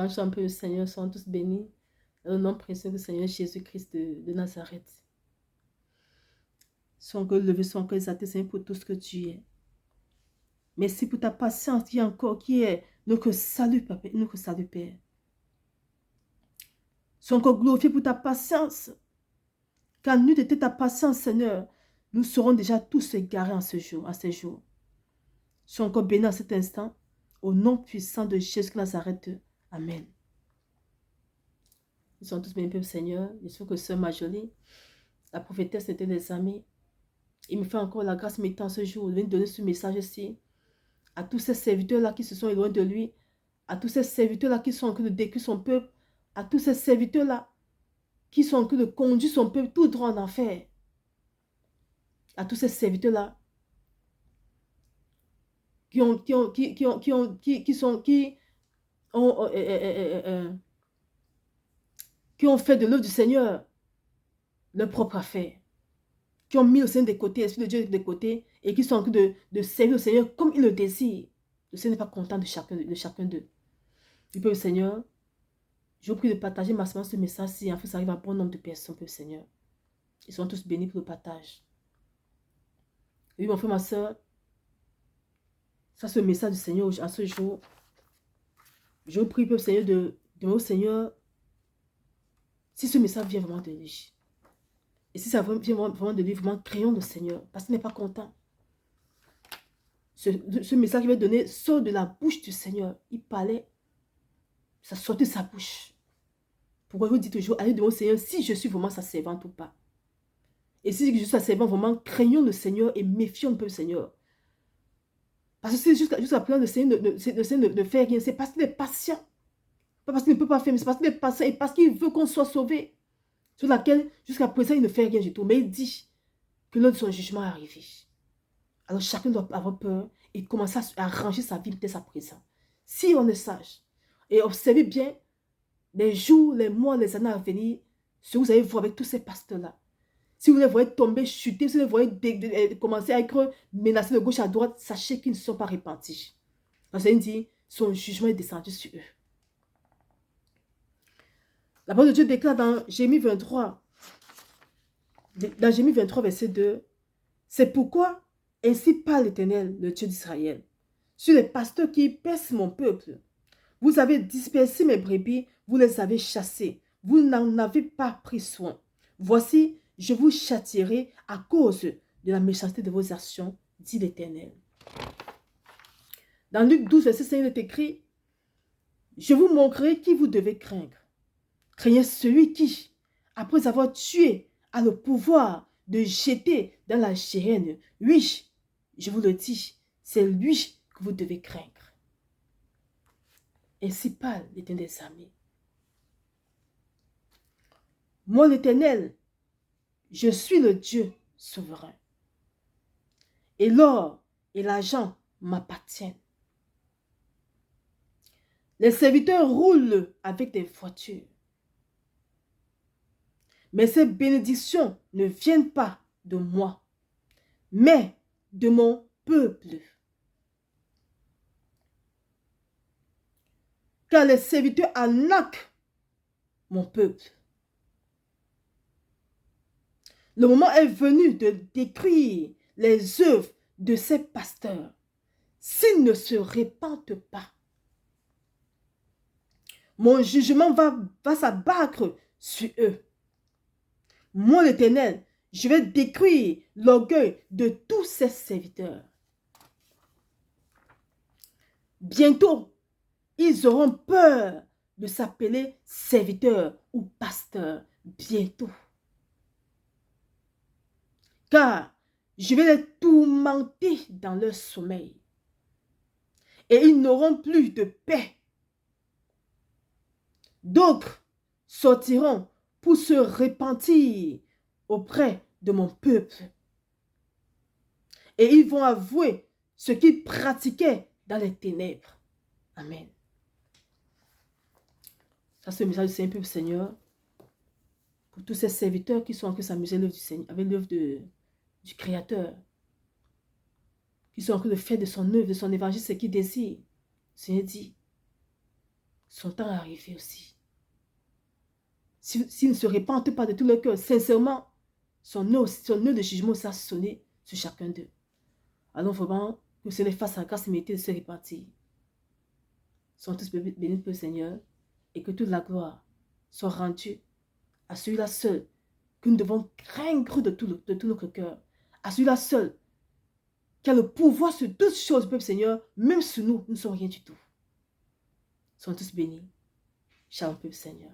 change un peu, le Seigneur, sont tous bénis. Dans le nom précieux du Seigneur Jésus-Christ de Nazareth. Son cœur levé, son cœur exalté, Seigneur, pour tout ce que tu es. Merci pour ta patience qui est encore, qui est notre salut, Papa, notre salut, Père. Son cœur glorifié pour ta patience. Car n'eût été ta patience, Seigneur, nous serons déjà tous égarés en ce jour, à ces jours. Sois encore béni à cet instant, au nom puissant de Jésus de Nazareth. Amen. Nous sommes tous bénis, Seigneur. Je suis que Sœur Marjorie, la prophétesse était des amis. Il me fait encore la grâce mettant ce jour de venir donner ce message-ci à tous ces serviteurs-là qui se sont éloignés de lui, à tous ces serviteurs-là qui sont en train de détruire son peuple, à tous ces serviteurs-là qui sont en train de conduire son peuple tout droit en enfer, à tous ces serviteurs-là qui ont fait de l'œuvre du Seigneur leur propre affaire, qui ont mis le Seigneur de côté, l'Esprit de Dieu de côté, et qui sont en train de servir le Seigneur comme il le désire. Le Seigneur n'est pas content de chacun d'eux. Du peuple Seigneur, je vous prie de partager massivement ce message-ci, afin que ça arrive à un bon nombre de personnes, peuple Seigneur. Ils sont tous bénis pour le partage. Oui, mon frère, ma soeur, ça c'est le message du Seigneur à ce jour. Je vous prie, peuple Seigneur, de demander au Seigneur si ce message vient vraiment de lui. Et si ça vient vraiment de lui, vraiment, créons le Seigneur, parce qu'il n'est pas content. Ce message qu'il va donner sort de la bouche du Seigneur. Il parlait, ça sortait de sa bouche. Pourquoi je vous dis toujours, allez demander au Seigneur si je suis vraiment sa servante ou pas. Et si je suis sa servante, vraiment, craignons le Seigneur et méfions un peu le Seigneur. Parce que c'est jusqu'à présent, le Seigneur ne fait rien. C'est parce qu'il est patient. Pas parce qu'il ne peut pas faire, mais c'est parce qu'il est patient et parce qu'il veut qu'on soit sauvé. Sur laquelle, jusqu'à présent, il ne fait rien du tout. Mais il dit que l'heure de son jugement est arrivée. Alors chacun doit avoir peur et commencer à ranger sa vie dès sa présent. Si on est sage et observez bien les jours, les mois, les années à venir, ce que vous allez voir avec tous ces pasteurs-là. Si vous les voyez tomber, chuter, si vous les voyez commencer à être menacés de gauche à droite, sachez qu'ils ne sont pas repentis. Le Seigneur dit, son jugement est descendu sur eux. La parole de Dieu déclare dans Jérémie 23, verset 2, c'est pourquoi, ainsi parle l'Éternel, le Dieu d'Israël, sur les pasteurs qui percent mon peuple. Vous avez dispersé mes brebis, vous les avez chassées, vous n'en avez pas pris soin. Voici, je vous châtierai à cause de la méchanceté de vos actions, dit l'Éternel. Dans Luc 12, verset 5, il est écrit, je vous montrerai qui vous devez craindre. Craignez celui qui, après avoir tué, a le pouvoir de jeter dans la géhenne. Oui, je vous le dis, c'est lui que vous devez craindre. Ainsi parle l'Éternel des armées. Moi, l'Éternel, je suis le Dieu souverain. Et l'or et l'argent m'appartiennent. Les serviteurs roulent avec des voitures. Mais ces bénédictions ne viennent pas de moi, mais de mon peuple. Car les serviteurs arnaquent mon peuple. Le moment est venu de décrire les œuvres de ces pasteurs. S'ils ne se répandent pas, mon jugement va s'abattre sur eux. Moi, l'Éternel, je vais détruire l'orgueil de tous ces serviteurs. Bientôt, ils auront peur de s'appeler serviteurs ou pasteurs. Bientôt. Car je vais les tourmenter dans leur sommeil. Et ils n'auront plus de paix. D'autres sortiront pour se repentir auprès de mon peuple. Et ils vont avouer ce qu'ils pratiquaient dans les ténèbres. Amen. Ça, c'est le message du Seigneur, peuple Seigneur. Pour tous ces serviteurs qui sont en train de s'amuser l'œuvre du Seigneur, avec l'œuvre du Créateur. Qui sont en train de faire de son œuvre, de son évangile, ce qu'il désire. Le Seigneur dit, son temps est arrivé aussi. S'ils ne se répandent pas de tout leur cœur, sincèrement, son heure de jugement s'est sonné sur chacun d'eux. Alors vraiment, que ce n'est face à la grâce et mérité de se répartir. Sont tous bénis pour le Seigneur et que toute la gloire soit rendue à celui-là seul que nous devons craindre de tout notre cœur. À celui-là seul qui a le pouvoir sur toutes choses, peuple Seigneur, même sur nous, nous ne sommes rien du tout. Sont tous bénis. Shalom, peuple Seigneur.